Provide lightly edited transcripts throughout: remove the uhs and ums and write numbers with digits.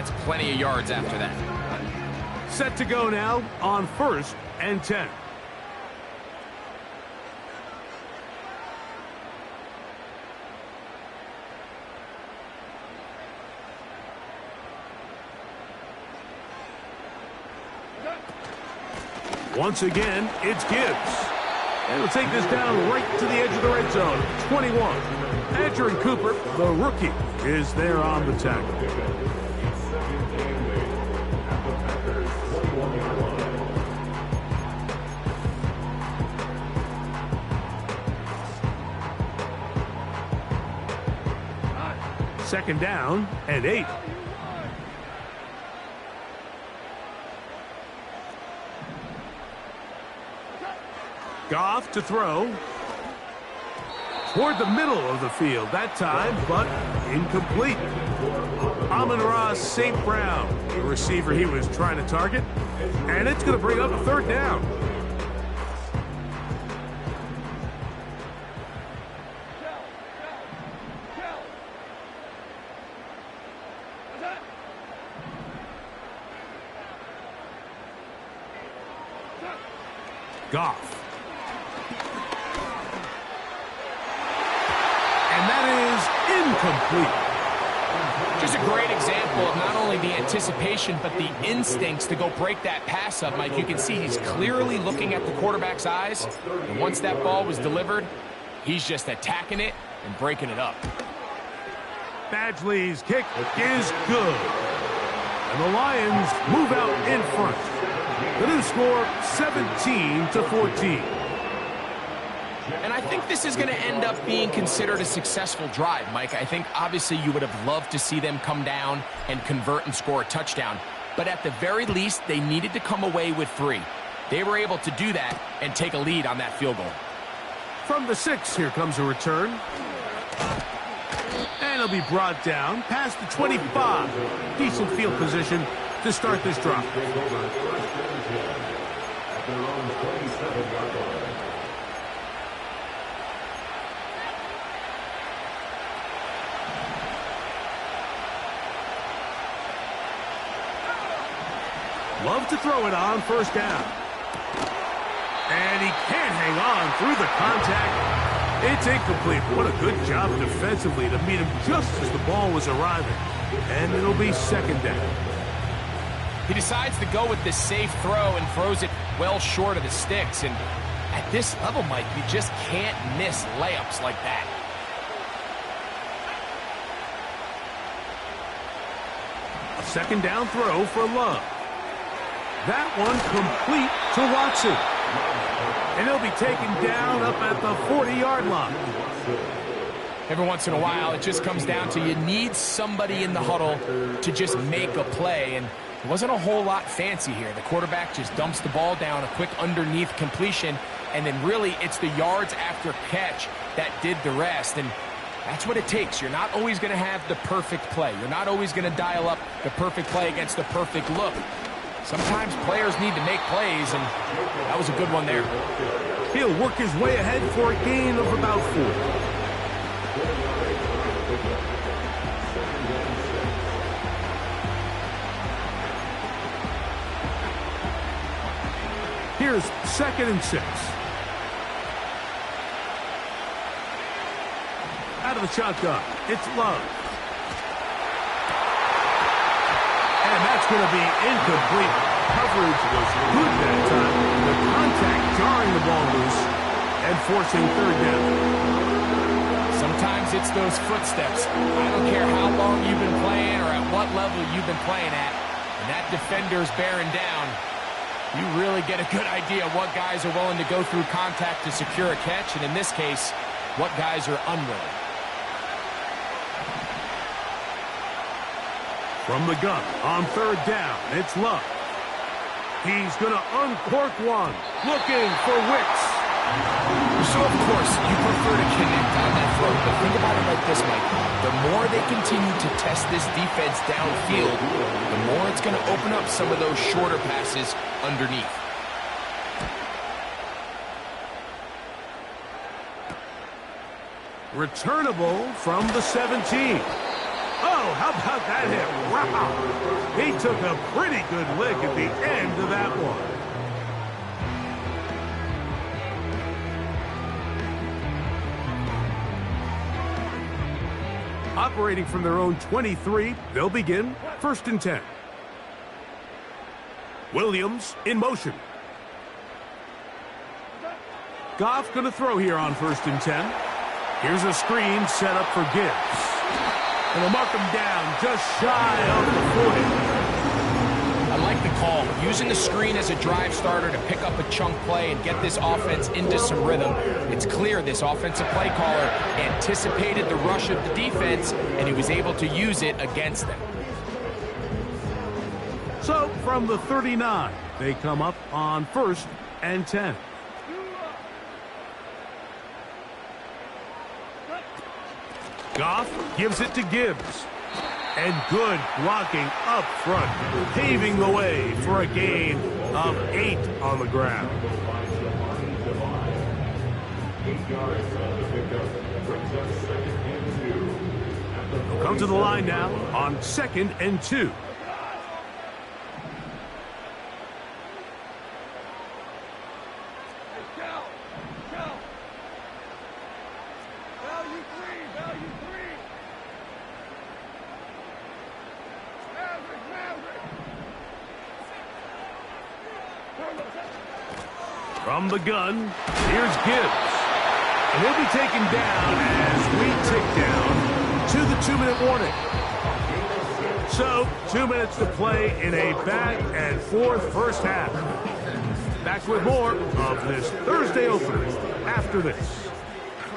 gets plenty of yards after that. Set to go now on 1st and 10. Once again, it's Gibbs. And we'll take this down right to the edge of the red zone. 21. Andrew Cooper, the rookie, is there on the tackle. Second down and 8. Goff to throw. Toward the middle of the field that time, but incomplete. Amon-Ra St. Brown, the receiver he was trying to target. And it's going to bring up a 3rd down. Goff. And that is incomplete. Just a great example of not only the anticipation, but the instincts to go break that pass up, Mike. You can see he's clearly looking at the quarterback's eyes. And once that ball was delivered, he's just attacking it and breaking it up. Badgley's kick is good. And the Lions move out in front. The new score, 17-14. And I think this is going to end up being considered a successful drive, Mike. I think obviously you would have loved to see them come down and convert and score a touchdown. But at the very least, they needed to come away with 3. They were able to do that and take a lead on that field goal. From the 6, here comes a return. And it'll be brought down past the 25. Decent field position to start this drive. Love to throw it on 1st down. And he can't hang on through the contact. It's incomplete. What a good job defensively to meet him just as the ball was arriving. And it'll be 2nd down. He decides to go with this safe throw and throws it well short of the sticks. And at this level, Mike, you just can't miss layups like that. A 2nd down throw for Love. That one complete to Watson. And he'll be taken down up at the 40-yard line. Every once in a while, it just comes down to you need somebody in the huddle to just make a play. And it wasn't a whole lot fancy here. The quarterback just dumps the ball down, a quick underneath completion, and then really it's the yards after catch that did the rest. And that's what it takes. You're not always going to have the perfect play. You're not always going to dial up the perfect play against the perfect look. Sometimes players need to make plays, and that was a good one there. He'll work his way ahead for a gain of about 4. Here's 2nd and 6. Out of the shotgun, it's Love. And that's going to be incomplete. Coverage was good that time. The contact jarring the ball loose and forcing 3rd down. Sometimes it's those footsteps. I don't care how long you've been playing or at what level you've been playing at. And that defender's bearing down. You really get a good idea of what guys are willing to go through contact to secure a catch. And in this case, what guys are unwilling. From the gun on 3rd down, it's Love. He's going to uncork one, looking for Wicks. So, of course, you prefer to connect on that throw, but think about it like this, Mike. The more they continue to test this defense downfield, the more it's going to open up some of those shorter passes underneath. Returnable from the 17. Oh, how about that hit? Wow. He took a pretty good lick at the end of that one. Operating from their own 23, they'll begin 1st and 10. Williams in motion. Goff going to throw here on 1st and 10. Here's a screen set up for Gibbs. And they'll mark him down just shy of the 40. I like the call. Using the screen as a drive starter to pick up a chunk play and get this offense into some rhythm. It's clear this offensive play caller anticipated the rush of the defense, and he was able to use it against them. So, from the 39, they come up on 1st and 10. Goff gives it to Gibbs. And good blocking up front, paving the way for a gain of 8 on the ground. They'll come to the line now on 2nd and 2. From the gun, here's Gibbs. And he'll be taken down as we tick down to the 2-minute warning. So, 2 minutes to play in a back-and-forth first half. Back with more of this Thursday opener after this.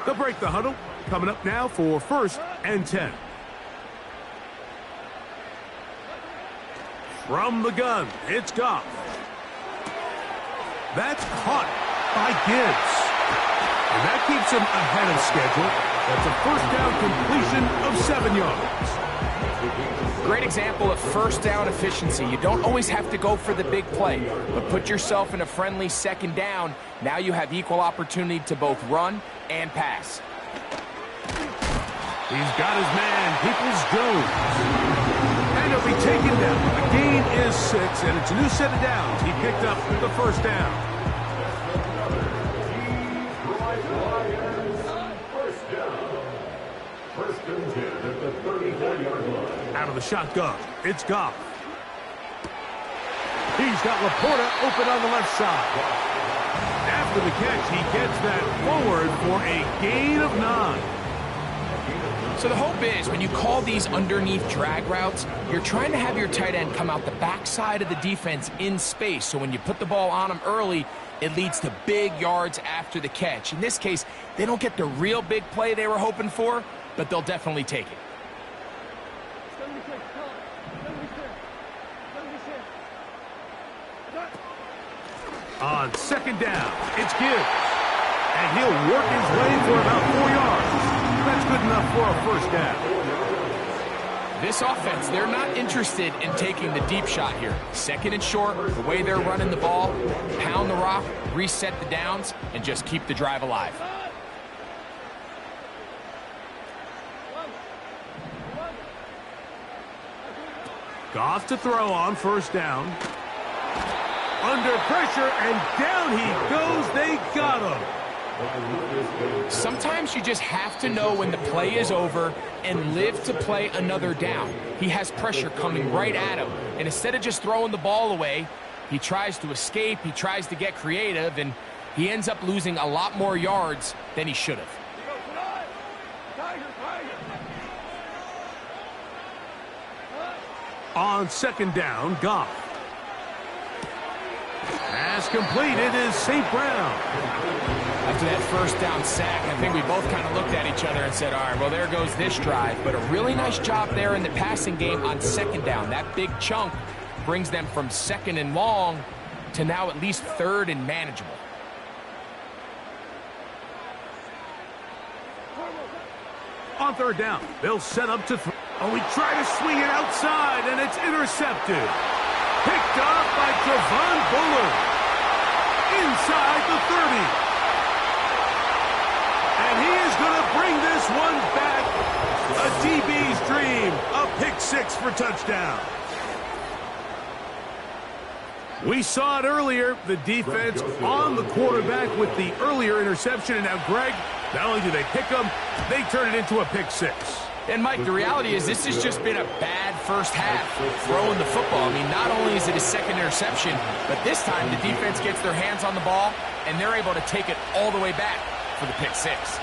They'll break the huddle. Coming up now for 1st and 10. From the gun, it's Goff. That's caught by Gibbs. And that keeps him ahead of schedule. That's a 1st down completion of 7 yards. Great example of 1st down efficiency. You don't always have to go for the big play, but put yourself in a friendly 2nd down. Now you have equal opportunity to both run and pass. He's got his man, Peoples-Jones. And he'll be taken down. The gain is 6, and it's a new set of downs. He picked up the 1st down. Out of the shotgun, it's Goff. He's got Laporta open on the left side. After the catch, he gets that forward for a gain of 9. So the hope is when you call these underneath drag routes, you're trying to have your tight end come out the backside of the defense in space. So when you put the ball on him early, it leads to big yards after the catch. In this case, they don't get the real big play they were hoping for, but they'll definitely take it. On 2nd down, it's Gibbs. And he'll work his way for about 4 yards. That's good enough for a 1st down. This offense, they're not interested in taking the deep shot here. 2nd and short, the way they're running the ball, pound the rock, reset the downs, and just keep the drive alive. Goff to throw on 1st down. Under pressure, and down he goes. They got him. Sometimes you just have to know when the play is over and live to play another down. He has pressure coming right at him, and instead of just throwing the ball away, he tries to escape, he tries to get creative, and he ends up losing a lot more yards than he should have. On 2nd down, Goff. Pass completed is St. Brown. After that 1st down sack, I think we both kind of looked at each other and said, all right, well, there goes this drive. But a really nice job there in the passing game on 2nd down. That big chunk brings them from 2nd and long to now at least 3rd and manageable. On 3rd down, they'll set up to throw. Oh, we try to swing it outside, and it's intercepted. Picked up by Javon Bullard. Inside the 30. And he is He's going to bring this one back. A DB's dream. A pick six for touchdown. We saw it earlier, the defense on the quarterback with the earlier interception. And now, Greg, not only do they pick him, they turn it into a pick six. And, Mike, the reality is this has just been a bad first half throwing the football. I mean, not only is it a second interception, but this time the defense gets their hands on the ball, and they're able to take it all the way back for the pick six.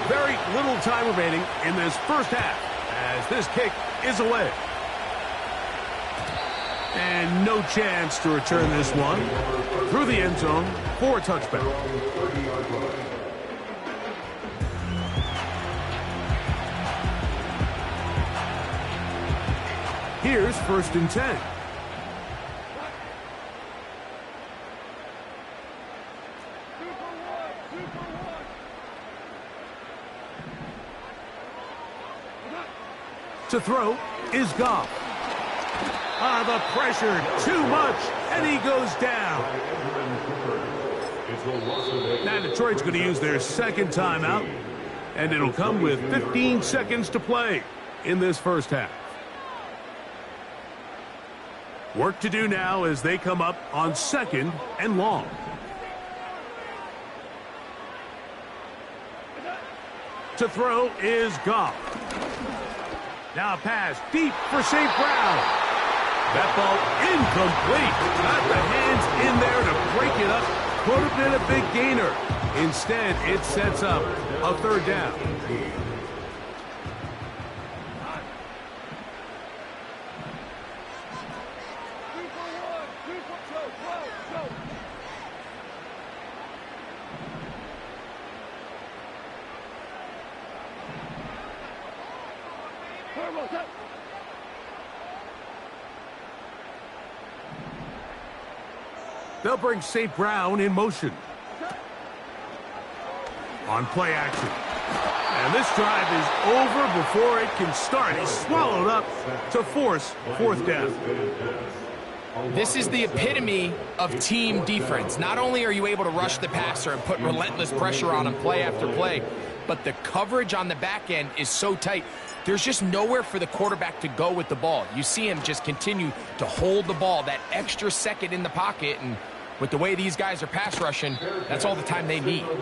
Very little time remaining in this first half as this kick is away. And no chance to return this one through the end zone for a touchback. Here's 1st and 10. To throw is Goff. The pressure, too much, and he goes down. Now Detroit's going to use their second timeout, and it'll come with 15 seconds to play in this first half. Work to do now as they come up on 2nd and long. To throw is Goff. Now a pass deep for St. Brown. That ball incomplete. Got the hands in there to break it up. Could have been a big gainer. Instead, it sets up a 3rd down. They'll bring St. Brown in motion. On play action. And this drive is over before it can start. He's swallowed up to force 4th down. This is the epitome of team defense. Not only are you able to rush the passer and put relentless pressure on him play after play, but the coverage on the back end is so tight. There's just nowhere for the quarterback to go with the ball. You see him just continue to hold the ball, that extra second in the pocket, and with the way these guys are pass rushing, that's all the time they need. The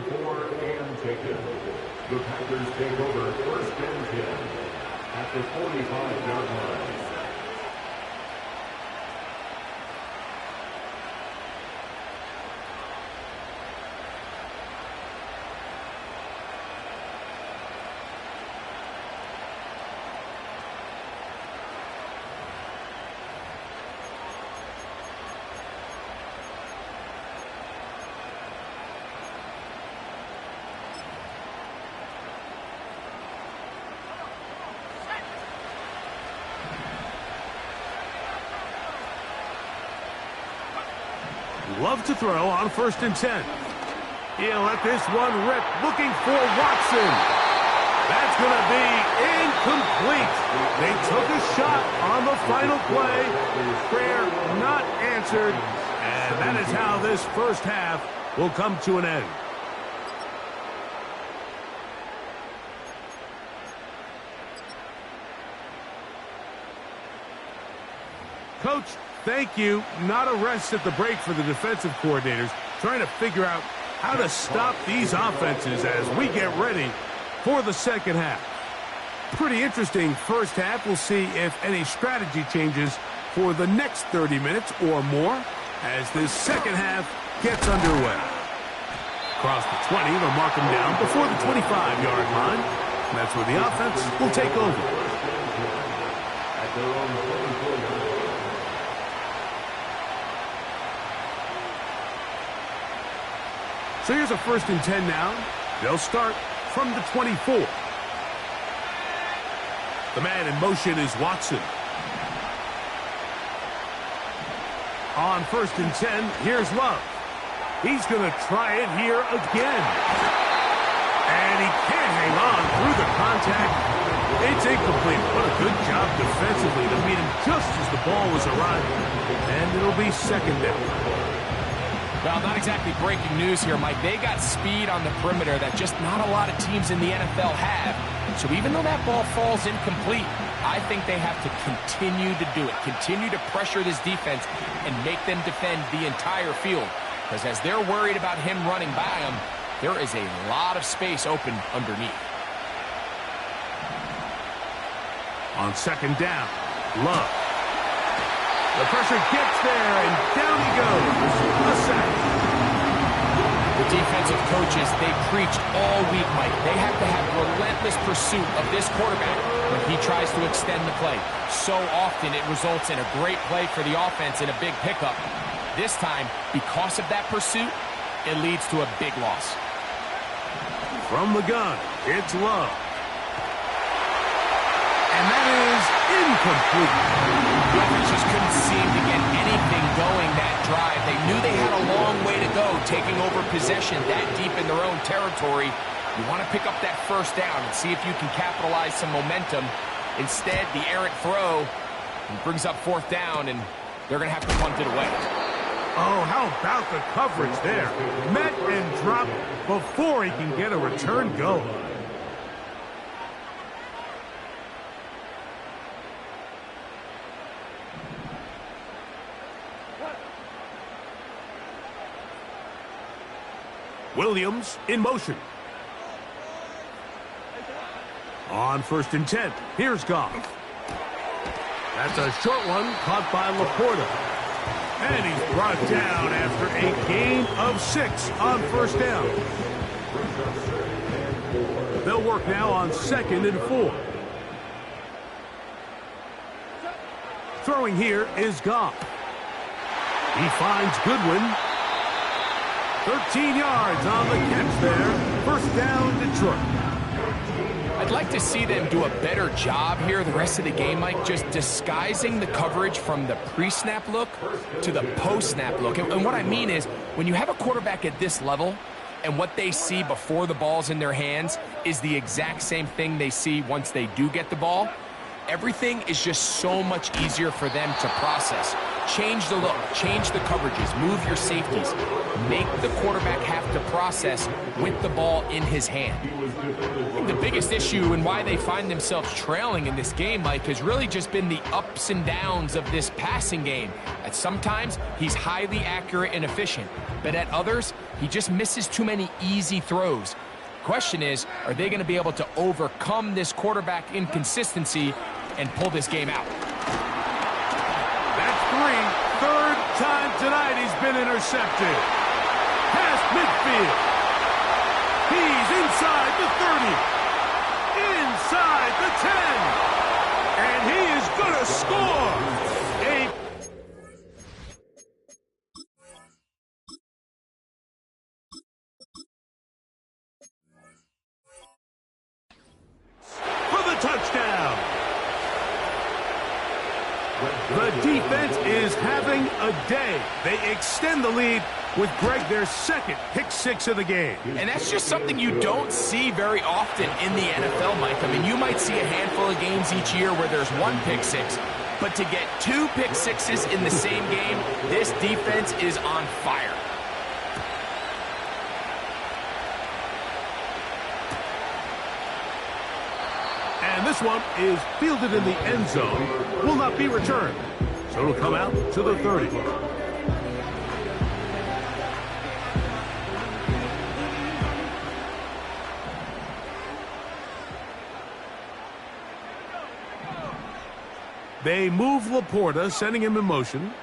Packers take over 1st and 10 at the 45-yard line. Love to throw on 1st and 10. He'll let this one rip, looking for Watson. That's going to be incomplete. They took a shot on the final play. Prayer not answered. And that is how this first half will come to an end. Coach, thank you. Not a rest at the break for the defensive coordinators, trying to figure out how to stop these offenses as we get ready for the second half. Pretty interesting first half. We'll see if any strategy changes for the next 30 minutes or more as this second half gets underway. Across the 20, they'll mark them down before the 25-yard line. And that's where the offense will take over. At their own 24-yard. So here's a 1st and 10 now. They'll start from the 24. The man in motion is Watson. On 1st and 10, here's Love. He's going to try it here again. And he can't hang on through the contact. It's incomplete. What a good job defensively to meet him just as the ball was arriving. And it'll be 2nd down. Well, not exactly breaking news here, Mike. They got speed on the perimeter that just not a lot of teams in the NFL have. So even though that ball falls incomplete, I think they have to continue to do it, continue to pressure this defense and make them defend the entire field. Because as they're worried about him running by them, there is a lot of space open underneath. On second down, Love. The pressure gets there, and down he goes. A sack. The defensive coaches, they preached all week, Mike. They have to have relentless pursuit of this quarterback when he tries to extend the play. So often it results in a great play for the offense and a big pickup. This time, because of that pursuit, it leads to a big loss. From the gun, it's Love. And that is incomplete. The offense just couldn't seem to get anything going that drive. They knew they had a long way to go, taking over possession that deep in their own territory. You want to pick up that first down and see if you can capitalize some momentum. Instead, the errant throw brings up fourth down, and they're going to have to punt it away. Oh, how about the coverage there? Met and dropped before he can get a return going. Williams in motion. On 1st and 10, here's Goff. That's a short one caught by Laporta. And he's brought down after a gain of 6 on 1st down. They'll work now on 2nd and 4. Throwing here is Goff. He finds Goodwin. 13 yards on the catch there. 1st down, Detroit. I'd like to see them do a better job here the rest of the game, Mike, just disguising the coverage from the pre-snap look to the post-snap look. And what I mean is, when you have a quarterback at this level and what they see before the ball's in their hands is the exact same thing they see once they do get the ball, everything is just so much easier for them to process. Change the look, change the coverages, move your safeties. Make the quarterback have to process with the ball in his hand. I think the biggest issue and why they find themselves trailing in this game, Mike, has really just been the ups and downs of this passing game. At sometimes, he's highly accurate and efficient, but at others, he just misses too many easy throws. Question is, are they going to be able to overcome this quarterback inconsistency and pull this game out? That's 3. 3rd time tonight he's been intercepted. Past midfield. He's inside the 30. Inside the 10. And he is going to score. For the touchdown. The defense is having a day. They extend the lead with Greg their 2nd pick-6 of the game. And that's just something you don't see very often in the NFL, Mike. I mean, you might see a handful of games each year where there's 1 pick-6, but to get 2 pick-6s in the same game, this defense is on fire. And this one is fielded in the end zone, will not be returned. So it'll come out to the 30. They move Laporta, sending him in motion.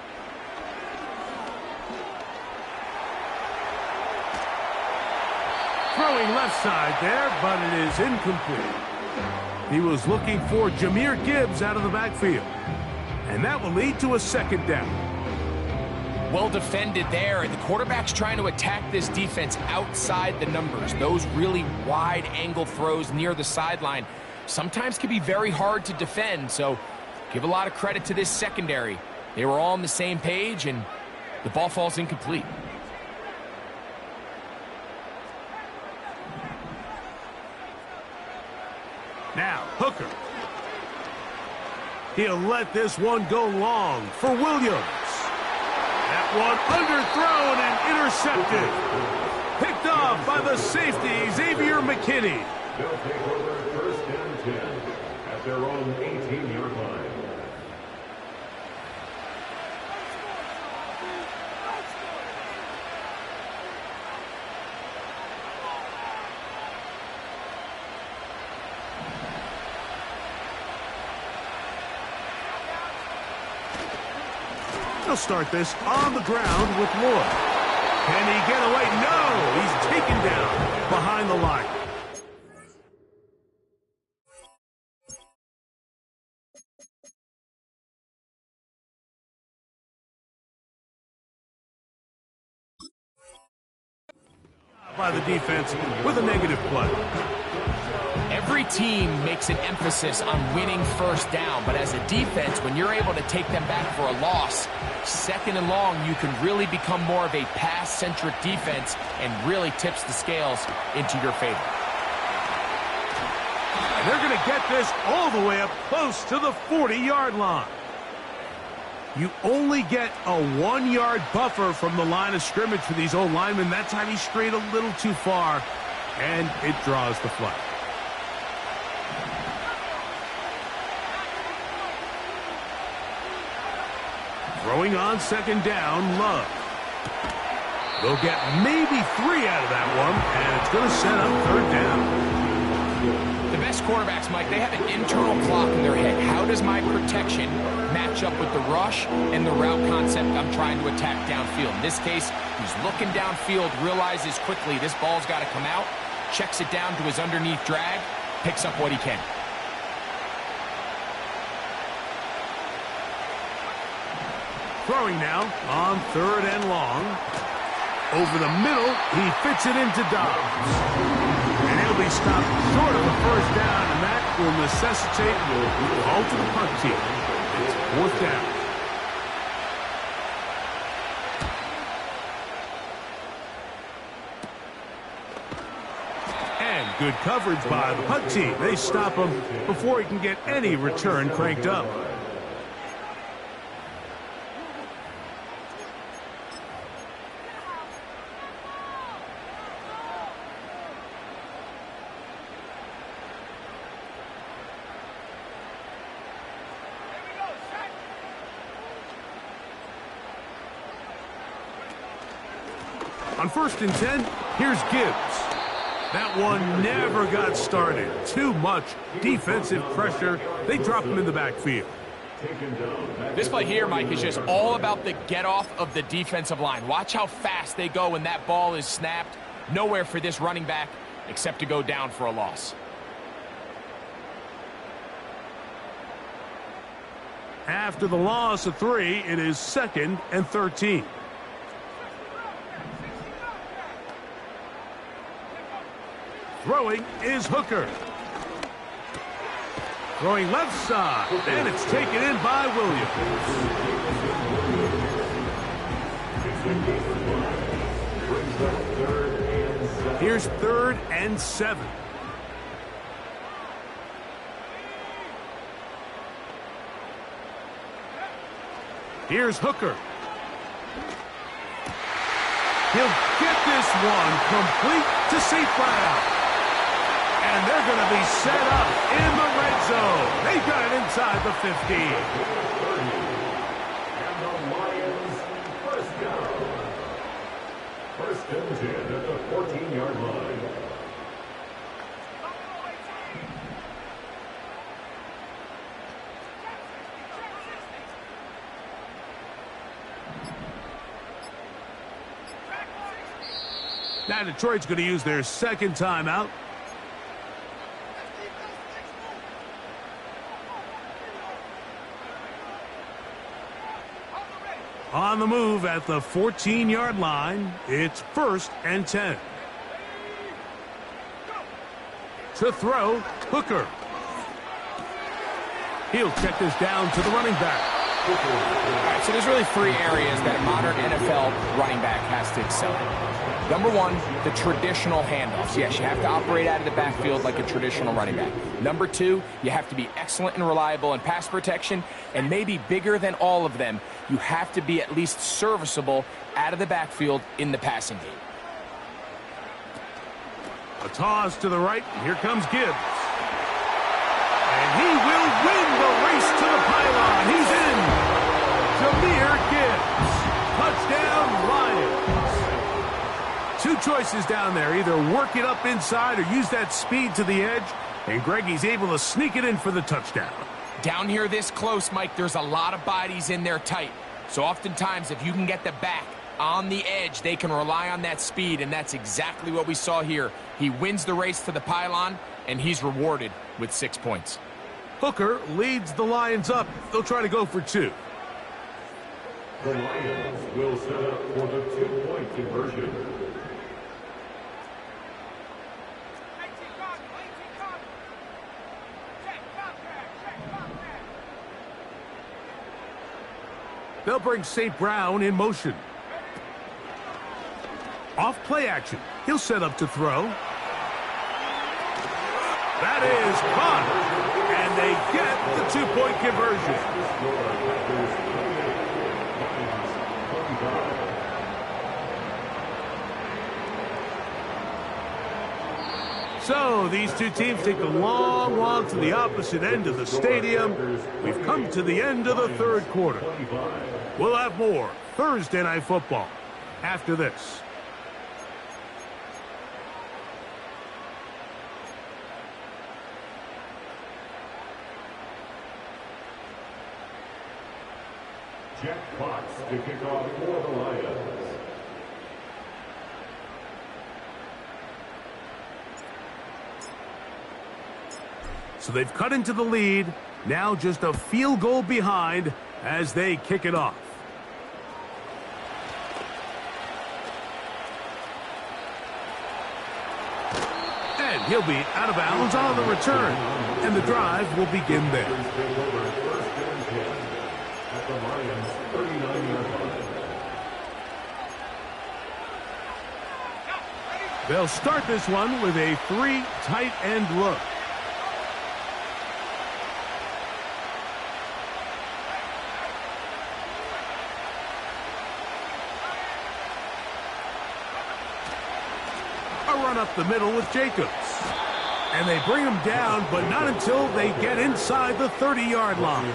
Throwing left side there, but it is incomplete. He was looking for Jahmyr Gibbs out of the backfield. And that will lead to a 2nd down. Well defended there, and the quarterback's trying to attack this defense outside the numbers. Those really wide angle throws near the sideline sometimes can be very hard to defend, so give a lot of credit to this secondary. They were all on the same page, and the ball falls incomplete. Now, Hooker. He'll let this one go long for Williams. That one underthrown and intercepted. Picked off by the safety, Xavier McKinney. They'll take over first and 10 at their own 18-yard line. They'll start this on the ground with Lloyd. Can he get away? No! He's taken down behind the line. By the defense with a negative play. Every team makes an emphasis on winning first down, but as a defense, when you're able to take them back for a loss, second and long, you can really become more of a pass-centric defense and really tips the scales into your favor. And they're going to get this all the way up close to the 40-yard line. You only get a 1-yard buffer from the line of scrimmage for these old linemen. That time he strayed a little too far, and it draws the flag. Throwing on second down, Love. They'll get maybe 3 out of that one, and it's going to set up third down. The best quarterbacks, Mike, they have an internal clock in their head. How does my protection match up with the rush and the route concept I'm trying to attack downfield? In this case, he's looking downfield, realizes quickly this ball's got to come out, checks it down to his underneath drag, picks up what he can. Throwing now on third and long. Over the middle, he fits it into Dobbs. And he'll be stopped short of a first down, and that will necessitate a call to the punt team. It's fourth down. And good coverage by the punt team. They stop him before he can get any return cranked up. On first and 10, here's Gibbs. That one never got started. Too much defensive pressure. They drop him in the backfield. This play here, Mike, is just all about the get-off of the defensive line. Watch how fast they go when that ball is snapped. Nowhere for this running back except to go down for a loss. After the loss of 3, it is 2nd and 13. Throwing is Hooker. Throwing left side, and it's taken in by Williams. Here's 3rd and 7. Here's Hooker. He'll get this one complete to St. Brown. And they're going to be set up in the red zone. They've got it inside the 50. And the Lions first down. First and 10 at the 14-yard line. Now Detroit's going to use their second timeout. On the move at the 14-yard line, it's 1st and 10. To throw, Hooker. He'll check this down to the running back. All right, so there's really 3 areas that a modern NFL running back has to excel in. Number one, the traditional handoffs. Yes, you have to operate out of the backfield like a traditional running back. Number two, you have to be excellent and reliable in pass protection, and maybe bigger than all of them, you have to be at least serviceable out of the backfield in the passing game. A toss to the right, and here comes Gibbs. And he will win the race to the pylon. He's in. Jahmyr Gibbs. Touchdown, Lions. Two choices down there. Either work it up inside or use that speed to the edge. And Greggy's able to sneak it in for the touchdown. Down here this close, Mike, there's a lot of bodies in there tight. So oftentimes, if you can get the back on the edge, they can rely on that speed, and that's exactly what we saw here. He wins the race to the pylon, and he's rewarded with 6 points. Hooker leads the Lions up. They'll try to go for two. The Lions will set up for the 2-point conversion. They'll bring St. Brown in motion. Off play action. He'll set up to throw. That is caught. And they get the 2-point conversion. So these two teams take a long walk to the opposite end of the stadium. We've come to the end of the third quarter. We'll have more Thursday Night Football after this. Jack Fox to kick off for the Lions. So they've cut into the lead. Now just a field goal behind as they kick it off. And he'll be out of bounds on the return. And the drive will begin there. The Lions 39-yard line. They'll start this one with a 3 tight end look. A run up the middle with Jacobs. And they bring him down, but not until they get inside the 30-yard line.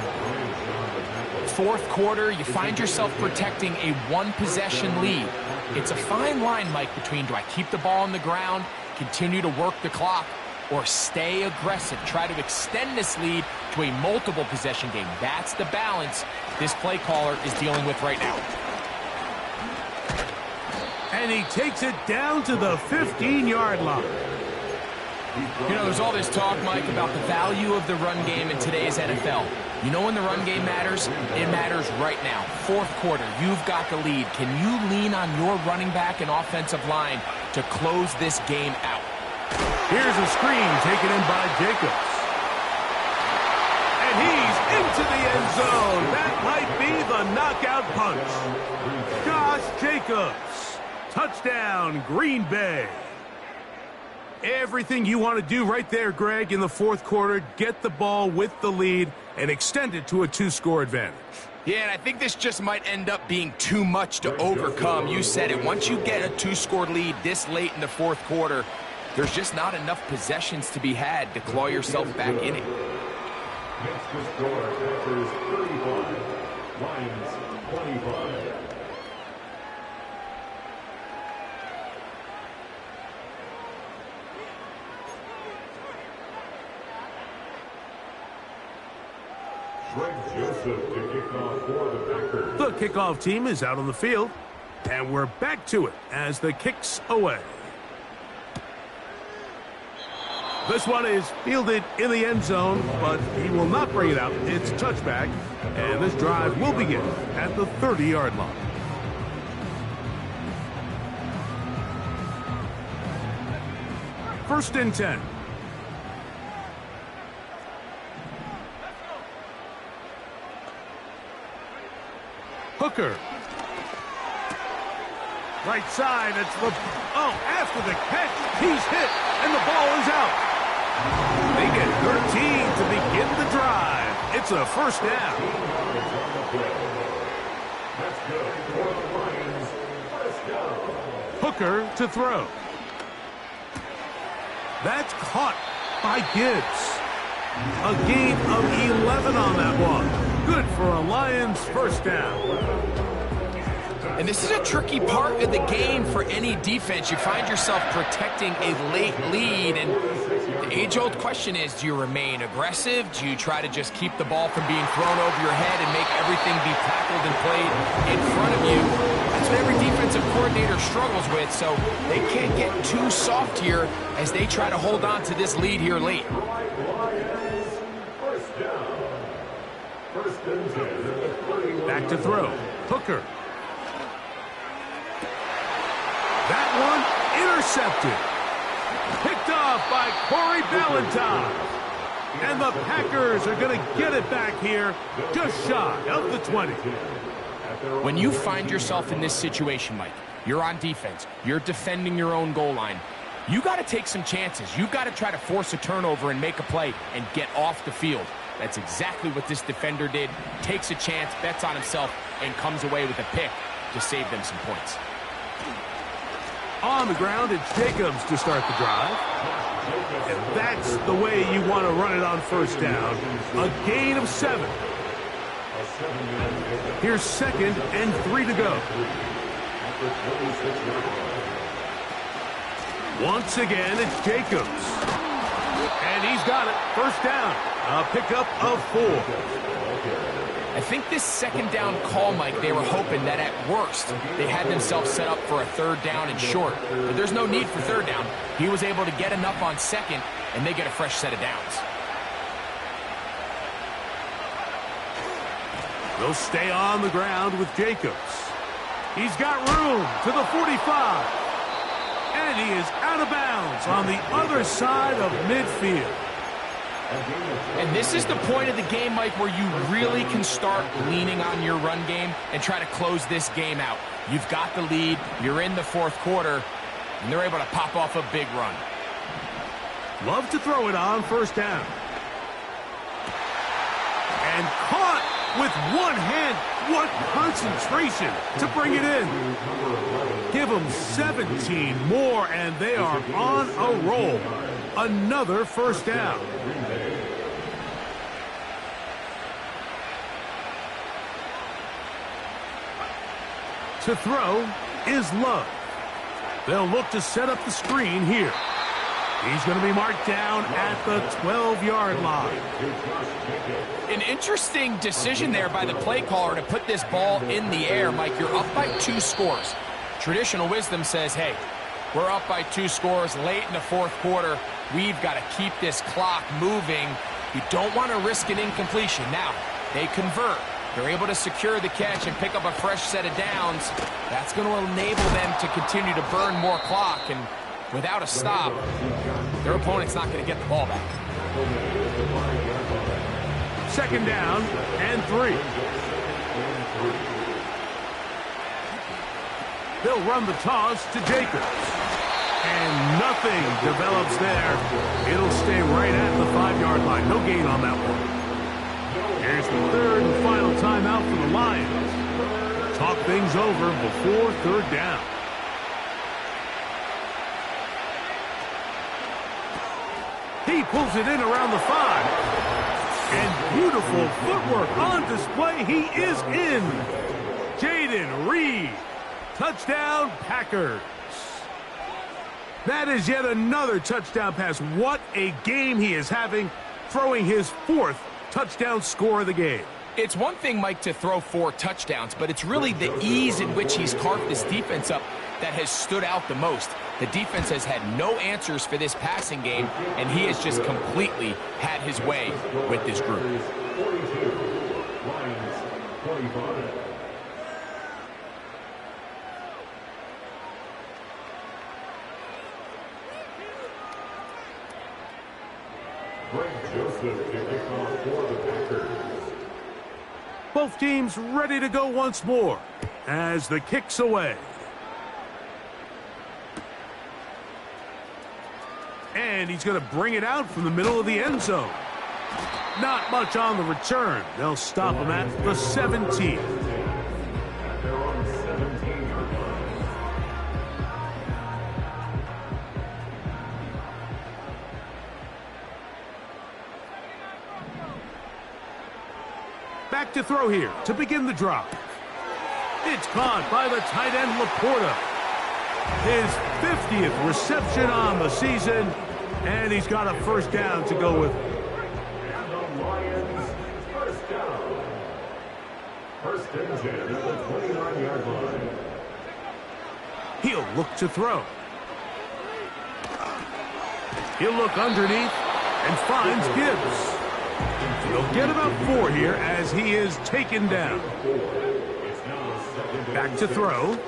Fourth quarter, you find yourself protecting a one-possession lead. It's a fine line, Mike, between do I keep the ball on the ground, continue to work the clock, or stay aggressive, try to extend this lead to a multiple possession game. That's the balance this play caller is dealing with right now. And he takes it down to the 15-yard line. You know, there's all this talk, Mike, about the value of the run game in today's NFL. You know when the run game matters? It matters right now. Fourth quarter, you've got the lead. Can you lean on your running back and offensive line to close this game out? Here's a screen taken in by Jacobs. And he's into the end zone. That might be the knockout punch. Josh Jacobs. Touchdown, Green Bay. Everything you want to do right there, Greg, in the fourth quarter. Get the ball with the lead and extend it to a 2-score advantage. Yeah, and I think this just might end up being too much to overcome. You said it. Once you get a 2-score lead this late in the fourth quarter, there's just not enough possessions to be had to claw yourself back in it. Next to score, Packers 35, Lions 25. Greg Joseph to kick off for the Packers. The kickoff team is out on the field, and we're back to it as the kick's away. This one is fielded in the end zone, but he will not bring it out. It's a touchback, and this drive will begin at the 30-yard line. First and 10. Hooker. Right side, it's the... Oh, after the catch, he's hit, and the ball is out. They get 13 to begin the drive. It's a first down. That's good for the Lions. First down. Hooker to throw. That's caught by Gibbs. A gain of 11 on that one. Good for a Lions first down. And this is a tricky part of the game for any defense. You find yourself protecting a late lead, and the age-old question is, do you remain aggressive? Do you try to just keep the ball from being thrown over your head and make everything be tackled and played in front of you? That's what every defensive coordinator struggles with, so they can't get too soft here as they try to hold on to this lead here late. First down. First and 10 at the 31. Back to throw. Hooker. That one intercepted. Picked off by Corey Ballantyne. And the Packers are going to get it back here just shy of the 20. When you find yourself in this situation, Mike, you're on defense, you're defending your own goal line, you got to take some chances. You've got to try to force a turnover and make a play and get off the field. That's exactly what this defender did. Takes a chance, bets on himself, and comes away with a pick to save them some points. On the ground, it's Jacobs to start the drive. And that's the way you want to run it on first down. A gain of 7. Here's 2nd and 3 to go. Once again, it's Jacobs. And he's got it. First down. A pickup of 4. I think this second down call, Mike, they were hoping that at worst they had themselves set up for a 3rd down and short. But there's no need for 3rd down. He was able to get enough on 2nd, and they get a fresh set of downs. They'll stay on the ground with Jacobs. He's got room to the 45. And he is out of bounds on the other side of midfield. And this is the point of the game, Mike, where you really can start leaning on your run game and try to close this game out. You've got the lead, you're in the 4th quarter, and they're able to pop off a big run. Love to throw it on first down. And caught with one hand. What concentration to bring it in. Give them 17 more, and they are on a roll. Another first down. To throw is Love. They'll look to set up the screen here. He's going to be marked down at the 12-yard line. An interesting decision there by the play caller to put this ball in the air. Mike, you're up by 2 scores. Traditional wisdom says, hey, we're up by 2 scores late in the 4th quarter. We've got to keep this clock moving. You don't want to risk an incompletion. Now, they convert. They're able to secure the catch and pick up a fresh set of downs. That's going to enable them to continue to burn more clock. And without a stop, their opponent's not going to get the ball back. 2nd down and 3. They'll run the toss to Jacobs. And nothing develops there. It'll stay right at the 5-yard line. No gain on that one. Here's the 3rd and final timeout for the Lions. Talk things over before 3rd down. He pulls it in around the 5. And beautiful footwork on display. He is in. Jaden Reed. Touchdown, Packers. That is yet another touchdown pass. What a game he is having, throwing his 4th touchdown score of the game. It's one thing, Mike, to throw 4 touchdowns, but it's really the ease in which he's carved this defense up that has stood out the most. The defense has had no answers for this passing game, and he has just completely had his way with this group. 42, Lions 25. Greg Joseph to kick off for the Packers. Both teams ready to go once more as the kick's away. And he's going to bring it out from the middle of the end zone. Not much on the return. They'll stop him at the 17. At their own 17-yard line. Back to throw here to begin the drive. It's caught by the tight end Laporta. His 50th reception on the season, and he's got a first down to go with. And the Lions, first down. First and 10 at the 29-yard line. He'll look to throw. He'll look underneath and finds Gibbs. He'll get about 4 here as he is taken down. Back to throw.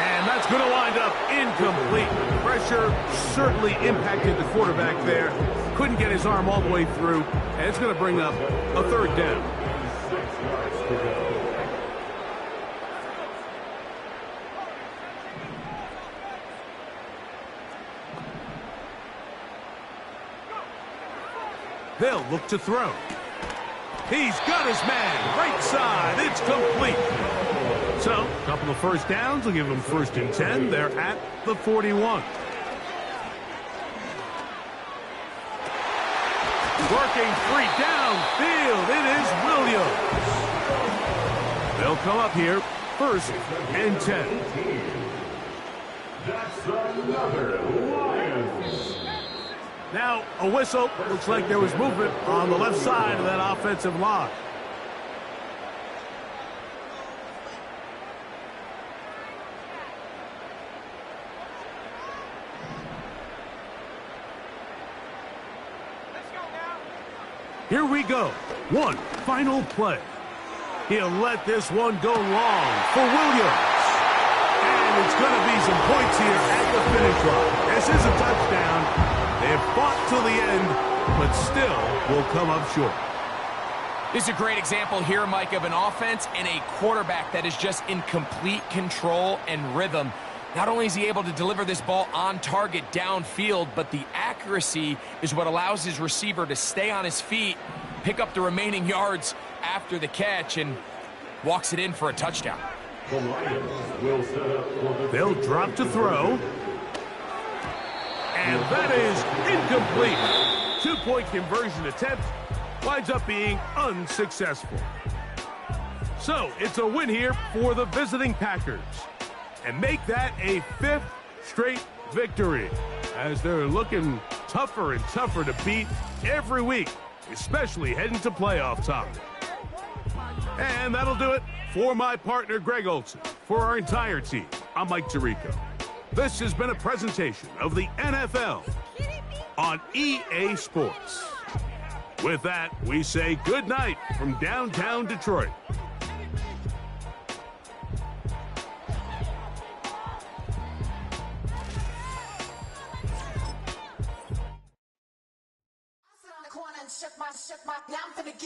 And that's going to wind up incomplete. Pressure certainly impacted the quarterback there. Couldn't get his arm all the way through. And it's going to bring up a third down. They'll look to throw. He's got his man. Right side. It's complete. So, a couple of first downs will give them first and 10. They're at the 41. Working free downfield. It is Williams. They'll come up here first and 10. That's another Lions. Now, a whistle. Looks like there was movement on the left side of that offensive line. Here we go. One final play. He'll let this one go long for Williams. And it's going to be some points here at the finish line. This is a touchdown. They have fought till the end, but still will come up short. This is a great example here, Mike, of an offense and a quarterback that is just in complete control and rhythm. Not only is he able to deliver this ball on target downfield, but the accuracy is what allows his receiver to stay on his feet, pick up the remaining yards after the catch, and walks it in for a touchdown. The Lions will set up for the... They'll drop to throw. And that is incomplete. 2-point conversion attempt winds up being unsuccessful. So it's a win here for the visiting Packers. And make that a 5th straight victory as they're looking tougher and tougher to beat every week, especially heading to playoff time. And that'll do it for my partner, Greg Olson. For our entire team, I'm Mike Tirico. This has been a presentation of the NFL on EA Sports. With that, we say good night from downtown Detroit. Shook my, now I'm finna give